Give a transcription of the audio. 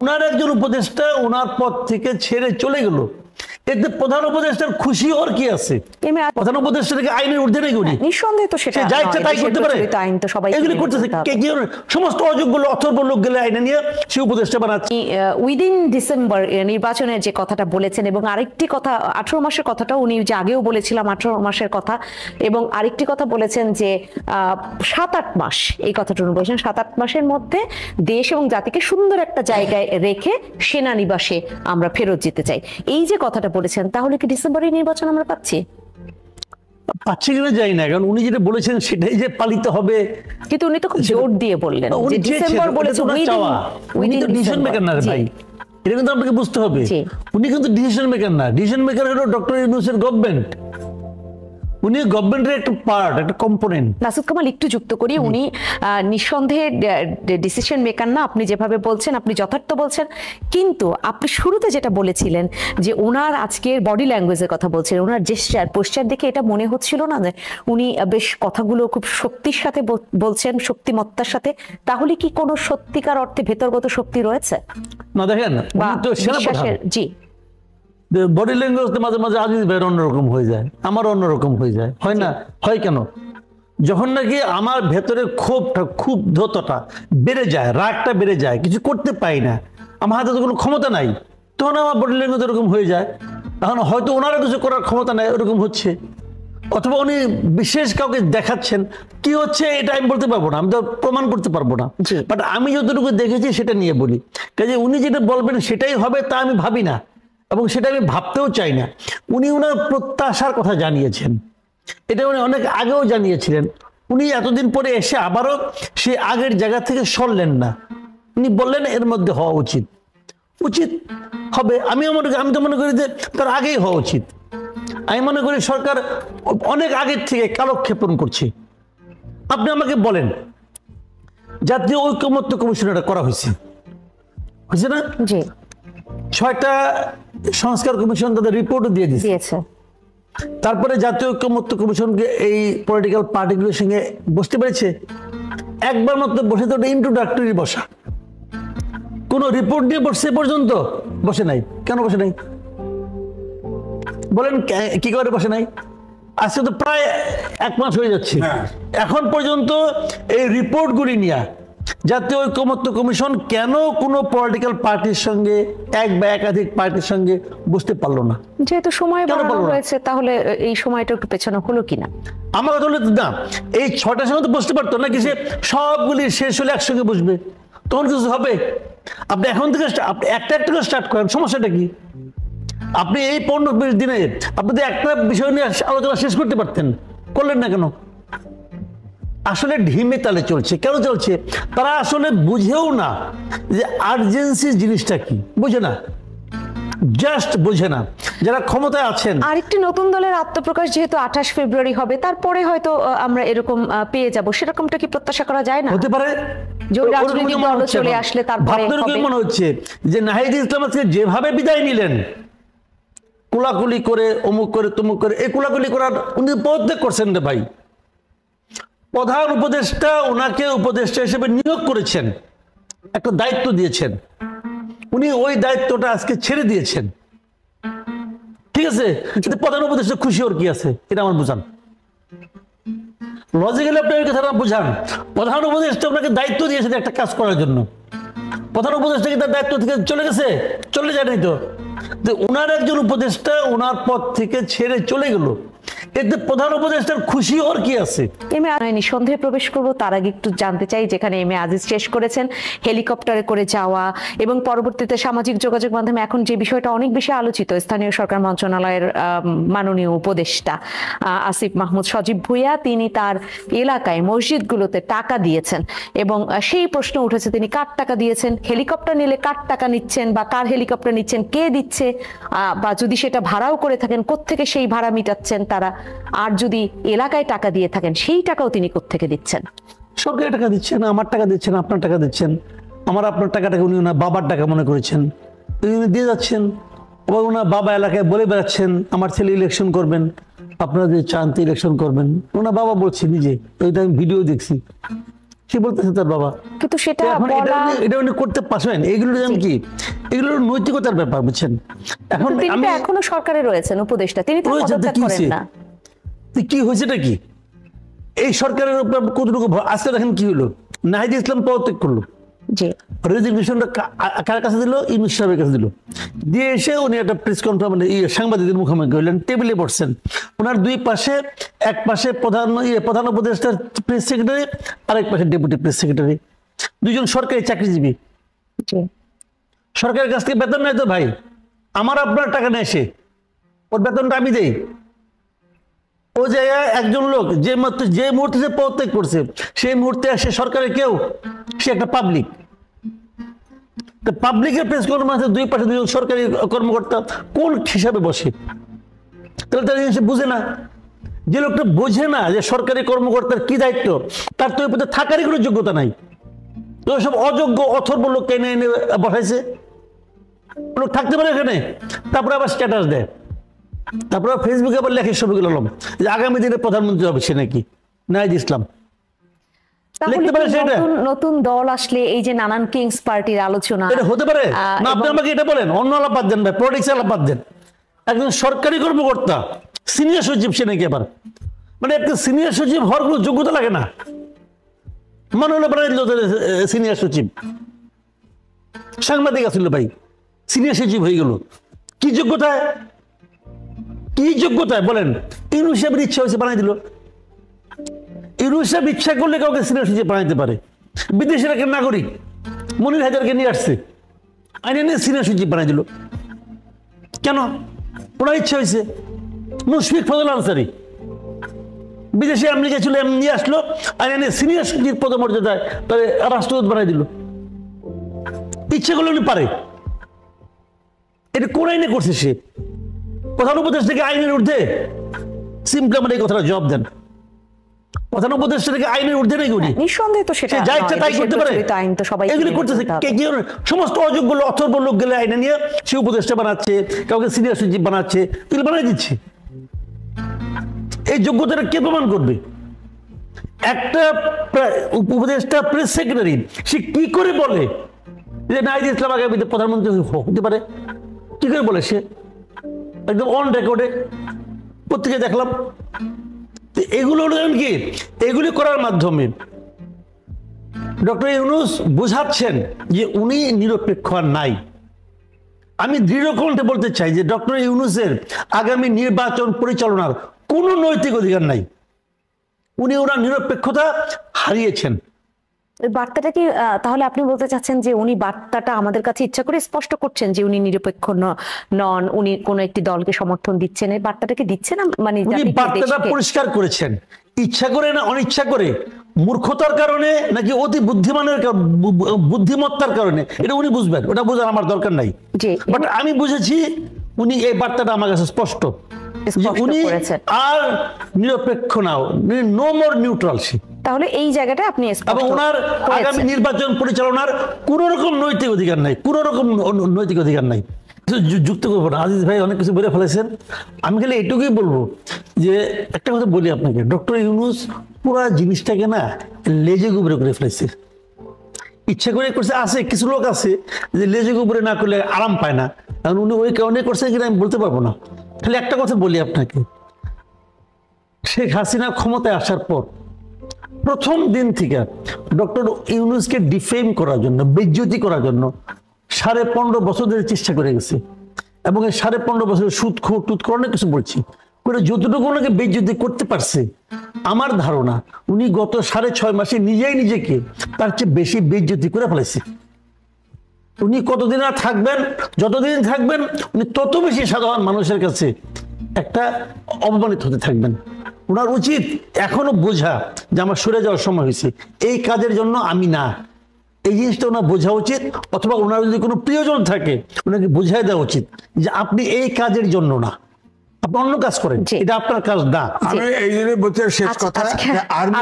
ওনার একজন উপদেষ্টা ওনার পদ থেকে ছেড়ে চলে গেল, এতে প্রধান উপদেষ্টার খুশি হওয়ার কি আছে? প্রধান উপদেষ্টাকে আইনের ঊর্ধ্বে নেই উনি, নিঃসন্দেহে তো সেটা যা ইচ্ছা তাই করতে পারে। আইন তো সবাই এগুলি করতেছে, সমস্ত অযোগ্য অথর্ব লোক গেলে আইনে নিয়ে সে উপদেষ্টা বানাচ্ছে। উইদিন ডিসেম্বর নির্বাচনের যে কথাটা বলেছেন, এবং আরেকটি কথা 18 মাসের কথাটা উনি যে আগেও বলেছিলাম 18 মাসের কথা, এবং আরেকটি কথা বলেছেন যে 7-8 মাস, এই কথাটা উনি বলেছেন 7-8 মাসের মধ্যে দেশ এবং জাতিকে সুন্দর একটা জায়গায় রেখে সেনানিবাসে আমরা ফেরত যেতে চাই। এই যে কথাটা বলেছেন, তাহলে কি ডিসেম্বরের নির্বাচন আমরা পাচ্ছি? পাচ্ছি কিনা যাই না, কারণ উনি যেটা বলেছেন সেটাই যে পালিত হবে। কিন্তু উনি তো খুব জোর দিয়ে বললেন যে ডিসেম্বর বলেছেন, উনি তো ডিসিশন মেকার না ভাই, এটা কিন্তু আপনাকে বুঝতে হবে। উনি কিন্তু ডিসিশন মেকার না, ডিসিশন মেকার হলো ডক্টর ইউনূসের গভর্নমেন্ট। উনি গভর্নমেন্টের একটা পার্ট, একটা কম্পোনেন্ট। নাসুদ কামাল, একটু যুক্ত করি, উনি নিঃসন্দেহে ডিসিশন মেকার না, আপনি যেভাবে বলছেন আপনি যথার্থ বলছেন, কিন্তু আপনি শুরুতে যেটা বলেছিলেন যে ওনার আজকের বডি ল্যাঙ্গুয়েজের কথা বলছেন, ওনার জেস্টার পোস্টার দেখে এটা মনে হচ্ছিল না যে উনি বেশ কথাগুলো খুব শক্তির সাথে বলছেন, শক্তিমত্তার সাথে। তাহলে কি কোনো সত্যিকার অর্থে ভেতরগত শক্তি রয়েছে? না দেখেন, জি, বডি ল্যাঙ্গুয়েজ মাঝে মাঝে আজিজ ভাইয়ের অন্যরকম হয়ে যায়, আমার অন্যরকম হয়ে যায়, হয় না? হয় কেন? যখন নাকি আমার ভেতরে ক্ষুব্ধতা বেড়ে যায়, রাগটা বেড়ে যায়, কিছু করতে পাই না, আমার হাতে তো কোনো ক্ষমতা নাই, তখন আমার বডি ল্যাঙ্গুয়েজ এরকম হয়ে যায়। এখন হয়তো ওনারও কিছু করার ক্ষমতা নাই, ওরকম হচ্ছে, অথবা উনি বিশেষ কাউকে দেখাচ্ছেন, কি হচ্ছে এটা আমি বলতে পারবো না, আমি তো প্রমাণ করতে পারবো না, বাট আমি যতটুকু দেখেছি সেটা নিয়ে বলি। কাজে উনি যেটা বলবেন সেটাই হবে তা আমি ভাবি না, এবং সেটা আমি ভাবতেও চাই না। উনি ওনার প্রত্যাশার কথা জানিয়েছেন, এটা উনি অনেক আগেও জানিয়েছিলেন। উনি এতদিন পরে এসে আবারও সে আগের জায়গা থেকে সরলেন না, উনি বললেন এর মধ্যে হওয়া উচিত হবে। আমি তো মনে করি যে তার আগেই হওয়া উচিত। আমি মনে করি সরকার অনেক আগের থেকে কালক্ষেপণ করছে। আপনি আমাকে বলেন, জাতীয় ঐকমত্য কমিশন এটা করা হয়েছে না? 6টা সংস্কার কমিশন তাদের রিপোর্টও দিয়ে দিয়েছে। তারপরে জাতীয় ঐকমত্য কমিশনকে এই পলিটিক্যাল পার্টিগুলোর সঙ্গে বসতে পেরেছে একবার মাত্র, বসে তো ইন্ট্রোডাক্টরি বসা, কোনো রিপোর্ট নিয়ে বসে পর্যন্ত বসে নাই। কেন বসে নাই বলেন? কি করে বসে নাই? আজকে তো প্রায় 1 মাস হয়ে যাচ্ছে, এখন পর্যন্ত এই রিপোর্টগুলি নিয়ে জাতীয় ঐকমত্য কমিশন কেন কোনো পলিটিক্যাল পার্টির সঙ্গে, এক বা একাধিক পার্টির সঙ্গে বসতে পারলো না? যেহেতু সময় বাড়ানো হয়েছে, তাহলে এই সময়টা একটু পেছানো হলো কিনা? আমার কথা হলো না, এই 6টার সঙ্গে তো বসতে পারতো নাকি? সে সবগুলি শেষ হলে একসঙ্গে বসবে, তখন কিছু হবে? আপনি এখন থেকে একটা করে স্টার্ট করেন, সমস্যাটা কি? আপনি এই 15-20 দিনে আপনি তো একটা বিষয় নিয়ে আলোচনা শেষ করতে পারতেন, করলেন না কেন? আসলে ঢিমে তালে চলছে। কেন চলছে? তারা আসলে বুঝেও না যে আর্জেন্সি জিনিসটা কি, বুঝে না, জাস্ট বুঝে না যারা ক্ষমতায় আছেন। আরেকটি নতুন দলের আত্মপ্রকাশ যেহেতু 28 ফেব্রুয়ারি হবে, তারপরে হয়তো আমরা এরকম পেয়ে যাব, সেরকমটা কি প্রত্যাশা করা যায় না? হতে পারে। চলে আসলে তারপরে মনে হচ্ছে যে নাহিদ ইসলাম যেভাবে বিদায় নিলেন, কোলাকুলি করে, অমুক করে, তমুক করে, এই কোলাকুলি করার উনি পদত্যাগ করছেন রে ভাই। প্রধান উপদেষ্টা ওনাকে উপদেষ্টা হিসেবে নিয়োগ করেছেন, একটা দায়িত্ব দিয়েছেন, উনি ওই দায়িত্বটা আজকে ছেড়ে দিয়েছেন, ঠিক আছে? প্রধান উপদেষ্টা খুশি ওর কি আছে, এটা আমার বুঝান। লজিক্যালি আপনি ওই কথাটা বুঝান। প্রধান উপদেষ্টা ওনাকে দায়িত্ব দিয়েছেন একটা কাজ করার জন্য, প্রধান উপদেষ্টা কি তার দায়িত্ব থেকে চলে গেছে? চলে যায়নি তো। ওনার একজন উপদেষ্টা ওনার পদ থেকে ছেড়ে চলে গেল, এতে প্রধান উপদেষ্টার খুশি হওয়ার কি আছে? নিঃসন্দেহে প্রবেশ করব, তার আগে একটু জানতে চাই, যেখানে এম এ আজিজ শেষ করেছেন হেলিকপ্টারে করে যাওয়া, এবং পরবর্তীতে সামাজিক যোগাযোগ মাধ্যমে এখন যে বিষয়টা অনেক বেশি আলোচিত, স্থানীয় সরকার মন্ত্রণালয়ের মাননীয় উপদেষ্টা আসিফ মাহমুদ সজীব ভুঁইয়া, তিনি তার এলাকায় মসজিদগুলোতে টাকা দিয়েছেন, এবং সেই প্রশ্ন উঠেছে তিনি কার টাকা দিয়েছেন, হেলিকপ্টার নিলে কার টাকা নিচ্ছেন, বা কার হেলিকপ্টার নিচ্ছেন, কে দিচ্ছে, বা যদি সেটা ভাড়াও করে থাকেন কোত্থেকে সেই ভাড়া মিটাচ্ছেন তারা, আর যদি এলাকায় টাকা দিয়ে থাকেন সেই টাকাও তিনি কোত্থেকে দিচ্ছেন? সরকারি টাকা দিচ্ছেন, আমার টাকা দিচ্ছেন, আপনার টাকা দিচ্ছেন। আপনার টাকাটাকে উনি ওনার বাবার টাকা মনে করেছেন, উনি দিয়ে যাচ্ছেন। আবার ওনার বাবা এলাকায় বলে বেড়াচ্ছেন আমার ছেলে ইলেকশন করবেন, আপনারা যদি চান তো ইলেকশন করবেন। ওনার বাবা বলছে নিজে, ওইটা আমি ভিডিও দেখছি, সে বলতেছে তার বাবা। কিন্তু সেটা এখন বলা এটা উনি করতে পারছেন, এগুলো যেমন কি এগুলো নৈতিকতার ব্যাপার, বুঝছেন? এখন তিনি আমি তো এখনো সরকারে রয়েছেন উপদেষ্টা, তিনি তো রয়েছেন, তো পদত্যাগ কি করেন হয়েছে? না। কি হয়েছেটা কি? এই সরকারের উপর কতটুকু আজকে দেখেন কি হলো, নাহিদ ইসলাম পদত্যাগ করলো, জি রেজিগনেশনটা কার কাছে দিল? ইউনূস সাহেবের কাছে দিল। দিয়ে এসে উনি একটা প্রেস কনফারেন্স সাংবাদিকদের মুখোমুখি হলেন, টেবিলে বসছেন। ওনার দুই পাশে, এক পাশে প্রধান উপদেষ্টার প্রেস সেক্রেটারি, আরেক পাশে ডেপুটি প্রেস সেক্রেটারি, দুইজন সরকারি চাকরিজীবী। জি সরকারের কাছ থেকে বেতন নেয় তো ভাই, আমার আপনার টাকা নেয় সে, ওর বেতনটা আমি দেই। ও জায়গায় একজন লোক যে মুহূর্তে সে পদত্যাগ করছে, সেই মুহূর্তে সে সরকারের কেউ, সে একটা পাবলিক। পাবলিকের প্রেস কনফারেন্সে দুই পাশে দুজন সরকারি কর্মকর্তা কোন হিসাবে বসে? তাহলে তার জিনিস বুঝে না। যে লোকটা বোঝে না যে সরকারি কর্মকর্তার কি দায়িত্ব, তার তো এর থাকারই কোনো যোগ্যতা নাই। তো সব অযোগ্য অথর্ব লোক এনে এনে বসাইছে। লোক থাকতে পারে এখানে, তারপরে আবার স্ট্যাটাস দেয়, তারপরে ফেসবুকে আবার লেখে শফিকুল আলম যে আগামী দিনে প্রধানমন্ত্রী হবে সে নাকি, নাহিদ ইসলাম। তাহলে লিখতে পারে কি সেটা? নতুন দল আসলে এই যে নানান কিংস পার্টির আলোচনা, এটা হতে পারে না? আপনি আমাকে এটা বলেন, অন্য আলাপ বাদ দেন ভাই, পলিটিক্স আলাপ বাদ দেন। একজন সরকারি কর্মকর্তা সিনিয়র সচিব সে নাকি আবার, মানে একটা সিনিয়র সচিব হওয়ার কোনো যোগ্যতা লাগে না, মনে হলো বানাই দিল সিনিয়র সচিব। সাংবাদিক আসলে ভাই, সিনিয়র সচিব হয়ে গেল, কি যোগ্যতায়? কি যোগ্যতায় বলেন? ইউনূস সাহেবের ইচ্ছা হয়েছে বানাই দিল। ইউনূস সাহেব ইচ্ছা করলে কাউকে সিনিয়র সচিব বানাইতে পারে। বিদেশের একটা নাগরিক মনির হায়দারকে নিয়ে আসছে, আইনে নিয়ে সিনিয়র সচিব বানাই দিল। কেন? ওনার ইচ্ছা হয়েছে। মুশফিক ফজল আনসারী বিদেশে আমেরিকা ছিল, নিয়ে আসলো, আইনে নিয়ে সিনিয়র সচিব পদমর্যাদায় তাহলে রাষ্ট্রদূত বানাই দিল। ইচ্ছে করলে উনি পারে। এটা কোন আইনে করছে সে? প্রধান উপদেষ্টাকে আইনের ঊর্ধ্বে? সিম্পলি আমার এই কথাটা জবাব দেন। প্রধান উপদেষ্টাকে আইনের ঊর্ধ্বে নাকি উনি? নিঃসন্দেহে তো সেটা যা ইচ্ছা তাই করতে পারে। আইন তো সবাই এগুলি করতেছে সমস্ত অযোগ্য লোক, অথর্ব লোক গেলে আইনে নিয়ে সে উপদেষ্টা বানাচ্ছে, কাউকে সিনিয়র সচিব বানাচ্ছে, এগুলো বানাই দিচ্ছে। এই যোগ্যতাটা কে প্রমাণ করবে? একটা উপদেষ্টা প্রেস সেক্রেটারি সে কি করে বলে যে নাহিদ ইসলাম আগামীতে প্রধানমন্ত্রী হতে পারে? কি করে বলে সে? একদম অন রেকর্ডে পত্রিকায় দেখলাম। এগুলো হলো কি, এগুলি করার মাধ্যমে ডক্টর ইউনূস বোঝাচ্ছেন যে উনি নিরপেক্ষ আর নাই। আমি দৃঢ় কণ্ঠে বলতে চাই যে ডক্টর ইউনূসের আগামী নির্বাচন পরিচালনার কোনো নৈতিক অধিকার নাই। উনি ওনার নিরপেক্ষতা হারিয়েছেন। বার্তাটা কি তাহলে আপনি বলতে চাচ্ছেন যে উনি বার্তাটা আমাদের কাছে ইচ্ছা করে স্পষ্ট করছেন যে উনি নিরপেক্ষ নন, উনি কোন একটি দলকে সমর্থন দিচ্ছেন, এই বার্তাটা কি দিচ্ছেন? মানে উনি বার্তাটা পরিষ্কার করেছেন, ইচ্ছা করে না অনিচ্ছা করে, মূর্খতার কারণে নাকি অতি বুদ্ধিমত্তার কারণে, এটা উনি বুঝবেন, ওটা বোঝার আমার দরকার নাই। বাট আমি বুঝেছি উনি এই বার্তাটা আমার কাছে স্পষ্ট, উনি আর নিরপেক্ষ নাও, নো মোর নিউট্রাল। তাহলে এই জায়গাটা আপনি এবং ওনার আগামী নির্বাচন পরিচালনার কোন রকম নৈতিক অধিকার নাই, কোন রকম নৈতিক অধিকার নাই। যুক্ত করবো না, আজিজ ভাই অনেক কিছু বলে ফেলেছেন। আমি খালি এটুকুই বলবো যে একটা কথা বলি আপনাকে, ডক্টর ইউনূস পুরো জিনিসটাকে না লেজে গুবরে করে ফেলেছে, ইচ্ছা করে করছে। আছে কিছু লোক আছে যে লেজে গুবরে না করলে আরাম পায় না, কারণ উনি ওই কারণে করছে কিনা আমি বলতে পারবো না। খালি একটা কথা বলি আপনাকে, শেখ হাসিনা ক্ষমতায় আসার পর প্রথম দিন থেকে ডক্টর ইউনূসকে ডিফেম করার জন্য, বেইজ্জতি করার জন্য 15.5 বছর ধরে চেষ্টা করে গেছে। এবং এই 15.5 বছর সুদখোর টুদখোর অনেক কিছু বলছি করে যতটুকু ওনাকে বেইজ্জতি করতে পারছে, আমার ধারণা উনি গত 6.5 মাসে নিজেই নিজেকে তার চেয়ে বেশি বেইজ্জতি করে ফেলেছে। উনি কতদিন আর থাকবেন? যতদিন থাকবেন উনি তত বেশি সাধারণ মানুষের কাছে একটা অপমানিত হতে থাকবেন। ওনার উচিত এখনো বোঝা যে আমার সরে যাওয়ার সময় হয়েছে, এই কাজের জন্য আমি না, এই জিনিসটা ওনার বোঝা উচিত। অথবা ওনার যদি কোনো প্রিয়জন থাকে ওনাকে বুঝাই দেওয়া উচিত যে আপনি এই কাজের জন্য না, আপনি অন্য কাজ করেন, এটা আপনার কাজ না। আমি এই জন্য বলতে শেষ কথা, আর্মি